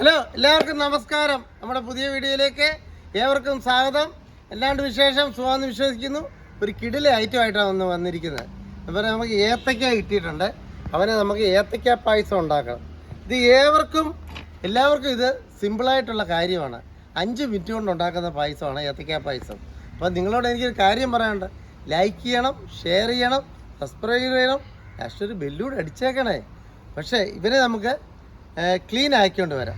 Hello, എല്ലാവർക്കും നമസ്കാരം. നമ്മുടെ പുതിയ വീഡിയോയിലേക്ക് ഏവർക്കും സ്വാഗതം. എല്ലാണ്ട് വിശേഷം സുഖമെന്ന് വിശ്വസിക്കുന്നു. ഒരു കിടില ഐറ്റമായിട്ടാണ് വന്നിരിക്കുന്നത്. അതുപോലെ നമുക്ക് ഏത്തക്ക കിട്ടിയിട്ടുണ്ട്. അവനെ നമുക്ക് ഏത്തക്ക പായസം ഉണ്ടാക്കണം. ഇത് എല്ലാവർക്കും ഇത് സിമ്പിളായിട്ടുള്ള കാര്യമാണ്. 5 മിനിറ്റ് കൊണ്ട് ഉണ്ടാക്കുന്ന പായസമാണ് ഏത്തക്ക പായസം. അപ്പോൾ നിങ്ങളോട് എനിക്കൊരു കാര്യം പറയാനുണ്ട്. ലൈക്ക് ചെയ്യണം, ഷെയർ ചെയ്യണം, സബ്സ്ക്രൈബ് ചെയ്യണം, ലാസ്റ്റ് ഒരു ബെല്ലൂടെ അടിച്ചേക്കണേ. പക്ഷേ ഇവരെ നമുക്ക് ക്ലീൻ ആക്കിക്കൊണ്ട് വരാം.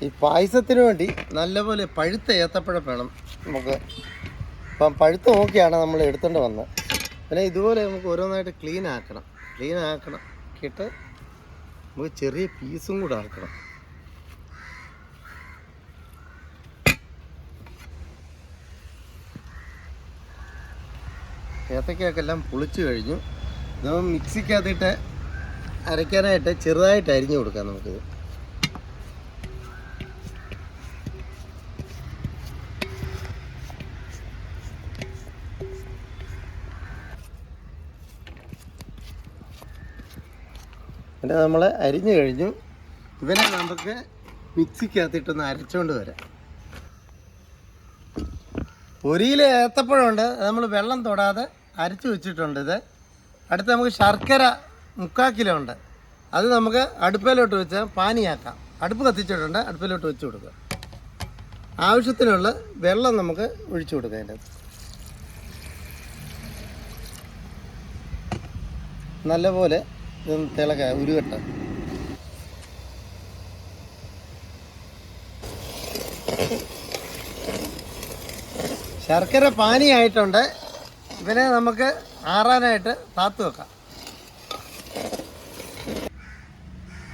ഈ പായസത്തിന് വേണ്ടി നല്ലപോലെ പഴുത്ത ഏത്തപ്പഴം വേണം നമുക്ക്. അപ്പം പഴുത്ത് നോക്കിയാണ് നമ്മൾ എടുത്തുകൊണ്ട് വന്നത്. പിന്നെ ഇതുപോലെ നമുക്ക് ഓരോന്നായിട്ട് ക്ലീൻ ആക്കണം ആക്കിയിട്ട് നമുക്ക് ചെറിയ പീസും കൂടെ ആക്കണം. ഏത്തക്കയൊക്കെ എല്ലാം പൊളിച്ച് കഴിഞ്ഞു. ഇത് മിക്സിക്കകത്തിട്ട് അരയ്ക്കാനായിട്ട് ചെറുതായിട്ട് അരിഞ്ഞു കൊടുക്കാം നമുക്കിത്. പിന്നെ നമ്മൾ അരിഞ്ഞു കഴിഞ്ഞു. ഇവനെ നമുക്ക് മിക്സിക്കകത്തിട്ടൊന്ന് അരച്ചുകൊണ്ട് വരാം. 1 കിലോ ഏത്തപ്പഴമുണ്ട്. നമ്മൾ വെള്ളം തൊടാതെ അരച്ച് വെച്ചിട്ടുണ്ട്. ഇത് അടുത്ത് നമുക്ക് ശർക്കര 3/4 കിലോ ഉണ്ട്. അത് നമുക്ക് അടുപ്പിലോട്ട് വെച്ച് പാനിയാക്കാം. അടുപ്പ് കത്തിച്ചിട്ടുണ്ട്, അടുപ്പിലോട്ട് വെച്ച് കൊടുക്കുക. ആവശ്യത്തിനുള്ള വെള്ളം നമുക്ക് ഒഴിച്ചു കൊടുക്കാം. അതിൻ്റെ നല്ലപോലെ ഉരുകട്ട. ശർക്കര പാനിയായിട്ടുണ്ട്. ഇവനെ നമുക്ക് ആറാനായിട്ട് താത്തു വെക്കാം.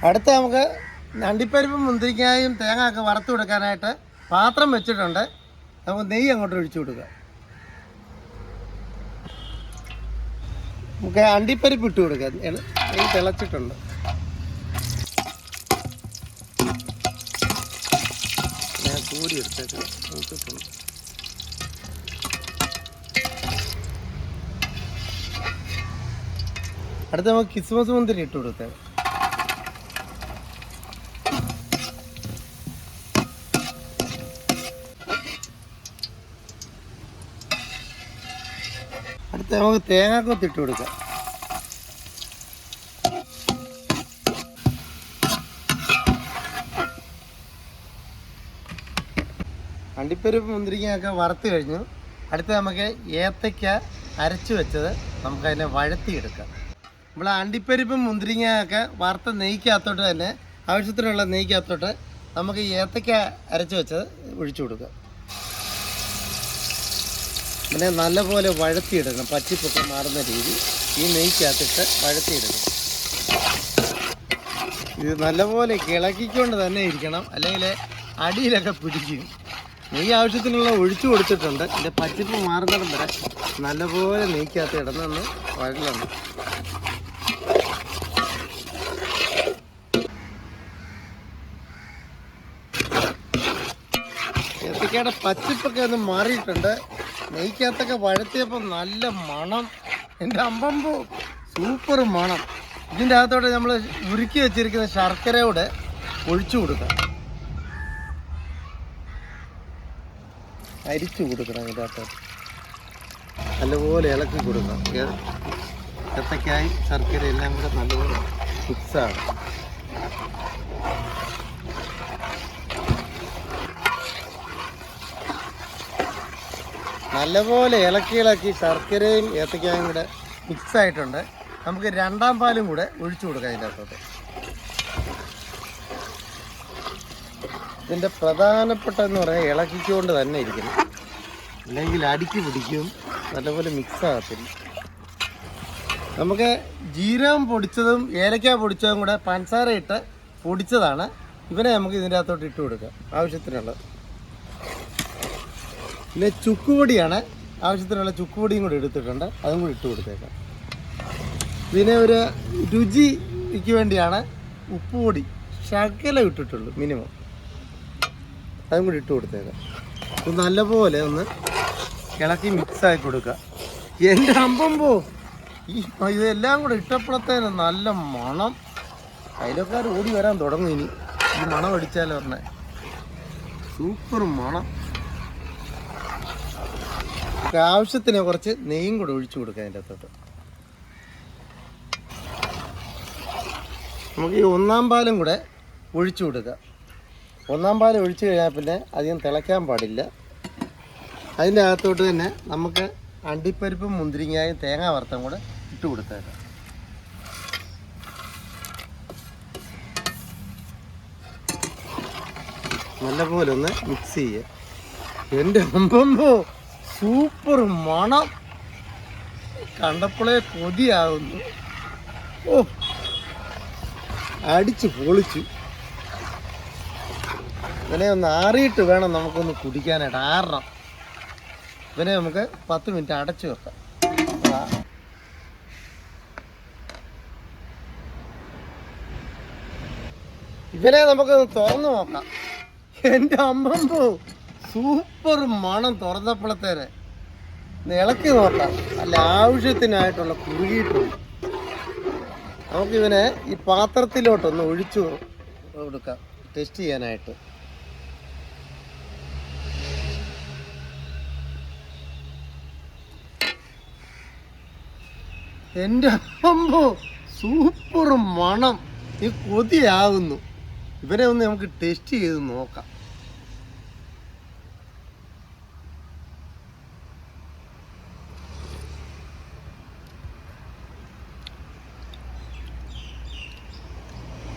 അടുത്ത നമുക്ക് അണ്ടിപ്പരിപ്പും മുന്തിരിക്കായും തേങ്ങ ഒക്കെ വറുത്ത് കൊടുക്കാനായിട്ട് പാത്രം വെച്ചിട്ടുണ്ട്. നമുക്ക് നെയ്യ് അങ്ങോട്ട് ഒഴിച്ചു കൊടുക്കുക. നമുക്ക് അണ്ടിപ്പരിപ്പ് ഇട്ട് കൊടുക്കാം. നെയ്യ് തിളച്ചിട്ടുണ്ട്. ഞാൻ കൂടി എടുത്തേക്കാം. അടുത്ത് നമുക്ക് കിസ്മസ് മുന്തിരി ഇട്ട് കൊടുക്കാം. അടുത്ത് നമുക്ക് തേങ്ങാക്കൊത്ത് ഇട്ട് കൊടുക്കാം. അണ്ടിപ്പരിപ്പ് മുന്തിരിങ്ങയൊക്കെ വറുത്ത് കഴിഞ്ഞു. അടുത്ത് നമുക്ക് ഏത്തയ്ക്ക അരച്ച് വെച്ചത് നമുക്കതിനെ വഴത്തിയെടുക്കാം. നമ്മൾ അണ്ടിപ്പരിപ്പും മുന്തിരിങ്ങയൊക്കെ വറുത്ത നെയ്ക്കകത്തോട്ട് തന്നെ ആവശ്യത്തിനുള്ള നെയ്ക്കകത്തോട്ട് നമുക്ക് ഏത്തയ്ക്ക അരച്ച് വെച്ചത് ഒഴിച്ചു കൊടുക്കാം. പിന്നെ നല്ലപോലെ വഴത്തിയെടുക്കണം. പച്ചിപ്പൊക്കെ മാറുന്ന രീതി ഈ നെയ്ക്കകത്തിട്ട് വഴത്തിയെടുക്കണം. ഇത് നല്ലപോലെ ഇളക്കിക്കൊണ്ട് തന്നെ ഇരിക്കണം, അല്ലെങ്കിൽ അടിയിലൊക്കെ പിടിക്കും. നെയ്യ് ആവശ്യത്തിനുള്ള ഒഴിച്ചു കൊടുത്തിട്ടുണ്ട്. ഇതിൻ്റെ പച്ചിപ്പ് മാറുന്നിടം വരെ നല്ലപോലെ നെയ്ക്കകത്ത് ഇടന്നൊന്ന് വഴലണം. ഏത്തക്കയുടെ പച്ചിപ്പൊക്കെ ഒന്ന് മാറിയിട്ടുണ്ട്. നെയ്ക്കകത്തൊക്കെ വഴത്തിയപ്പോൾ നല്ല മണം. എൻ്റെ അമ്പമ്പോ സൂപ്പർ മണം. ഇതിൻ്റെ അകത്തോടെ നമ്മൾ ഉരുക്കി വെച്ചിരിക്കുന്ന ശർക്കരയോടെ ഒഴിച്ചു കൊടുക്കാം. അരിച്ചു കൊടുക്കണം. അതിൻ്റെ അകത്തോട്ട് നല്ലപോലെ ഇളക്കി കൊടുക്കണം. ഏത്തക്കായി ശർക്കര എല്ലാം കൂടെ നല്ലപോലെ മിക്സാണ്. നല്ലപോലെ ഇളക്കി ശർക്കരയും ഏത്തക്കായും കൂടെ മിക്സായിട്ടുണ്ട്. നമുക്ക് 2ാം പാലും കൂടെ ഒഴിച്ചു കൊടുക്കാം അതിൻ്റെ അകത്തോട്ട്. ഇതിൻ്റെ പ്രധാനപ്പെട്ടെന്ന് പറയാൻ ഇളക്കിക്കൊണ്ട് തന്നെ ഇരിക്കണം, അല്ലെങ്കിൽ അടിക്ക് പിടിക്കും, നല്ലപോലെ മിക്സാകത്തില്ല. നമുക്ക് ജീരകം പൊടിച്ചതും ഏലക്ക പൊടിച്ചതും കൂടെ പഞ്ചസാര ഇട്ട് പൊടിച്ചതാണ്. ഇവനെ നമുക്ക് ഇതിൻ്റെ അകത്തോട്ട് ഇട്ട് കൊടുക്കാം ആവശ്യത്തിനുള്ളത്. പിന്നെ ചുക്കുപൊടിയാണ്, ആവശ്യത്തിനുള്ള ചുക്കുപൊടിയും കൂടി എടുത്തിട്ടുണ്ട്. അതും കൂടി ഇട്ട് കൊടുത്തേക്കാം. പിന്നെ ഒരു രുചിക്ക് വേണ്ടിയാണ് ഉപ്പുപൊടി ശകലം ഇട്ടിട്ടുള്ളൂ, മിനിമം. അതും കൂടി ഇട്ട് കൊടുത്തേക്കാം. ഇത് നല്ലപോലെ ഒന്ന് ഇളക്കി മിക്സാക്കി കൊടുക്കുക. എൻ്റെ അമ്പമ്പോ ഇതെല്ലാം കൂടെ ഇട്ടപ്പോഴത്തേന് നല്ല മണം. അയലക്കാർ ഓടി വരാൻ തുടങ്ങും. ഇനി ഈ മണം അടിച്ചാലോ പറഞ്ഞേ, സൂപ്പർ മണം. ആവശ്യത്തിന് കുറച്ച് നെയ്യും കൂടെ ഒഴിച്ചു കൊടുക്കാം അതിൻ്റെ അകത്തോട്ട്. നമുക്ക് ഈ ഒന്നാം പാലും കൂടെ ഒഴിച്ചു കൊടുക്കാം. ഒന്നാം പാൽ ഒഴിച്ചു കഴിഞ്ഞാൽ പിന്നെ അധികം തിളയ്ക്കാൻ പാടില്ല. അതിൻ്റെ അകത്തോട്ട് തന്നെ നമുക്ക് അണ്ടിപ്പരിപ്പും മുന്തിരിങ്ങായും തേങ്ങ വറുത്തും കൂടെ ഇട്ട് കൊടുത്തേക്കാം. നല്ലപോലെ ഒന്ന് മിക്സ് ചെയ്യുക. എൻ്റെ അമ്പമ്പോ സൂപ്പർ മണം, കണ്ടപ്പോഴേ കൊതിയാവുന്നു. ഓ, അടിച്ച് പൊളിച്ചു. ഇവനെ ഒന്ന് ആറിയിട്ട് വേണം നമുക്കൊന്ന് കുടിക്കാനായിട്ട്. ആറണം. ഇവനെ നമുക്ക് 10 മിനിറ്റ് അടച്ചു വെക്കാം. ഇവനെ നമുക്കൊന്ന് തുറന്നു നോക്കാം. എൻ്റെ അമ്മമ്പോ സൂപ്പർ മണം. തുറന്നപ്പോഴത്തേന് ഇളക്കി നോക്കാം. നല്ല ആവശ്യത്തിനായിട്ടുള്ള കുറുകിയിട്ടുണ്ട്. നമുക്കിവനെ ഈ പാത്രത്തിലോട്ടൊന്ന് ഒഴിച്ചു കൊടുക്കാം ടെസ്റ്റ് ചെയ്യാനായിട്ട്. എൻ്റെ അമ്മോ സൂപ്പർ മണം. ഈ കൊതിയാകുന്നു. ഇവരെ ഒന്ന് നമുക്ക് ടെസ്റ്റ് ചെയ്ത് നോക്കാം.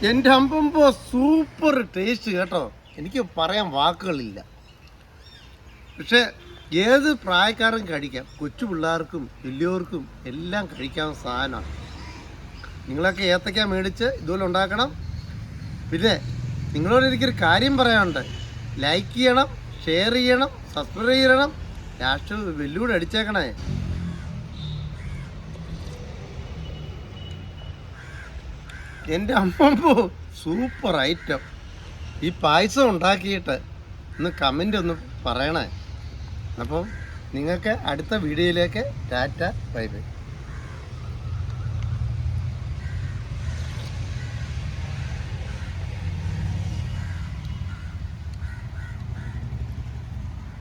എൻ്റെ അമ്പമ്പോ സൂപ്പർ ടേസ്റ്റ് കേട്ടോ. എനിക്ക് പറയാൻ വാക്കുകളില്ല. പക്ഷെ ഏത് പ്രായക്കാരും കഴിക്കാം. കൊച്ചു പിള്ളേർക്കും വലിയവർക്കും എല്ലാം കഴിക്കാവുന്ന സാധനമാണ്. നിങ്ങളൊക്കെ ഏത്തക്ക മേടിച്ച് ഇതുപോലെ ഉണ്ടാക്കണം. പിന്നെ നിങ്ങളോട് എനിക്കൊരു കാര്യം പറയാനുണ്ട്. ലൈക്ക് ചെയ്യണം, ഷെയർ ചെയ്യണം, സബ്സ്ക്രൈബ് ചെയ്യണം. ലാസ്റ്റ് വെല്ലൂടെ അടിച്ചേക്കണേ. എൻ്റെ അമ്മമ്പോ സൂപ്പർ ഐറ്റം. ഈ പായസം ഉണ്ടാക്കിയിട്ട് ഒന്ന് കമൻ്റ് ഒന്ന് പറയണേ. അപ്പം നിങ്ങൾക്ക് അടുത്ത വീഡിയോയിലേക്ക് ടാറ്റ ബൈ ബൈ.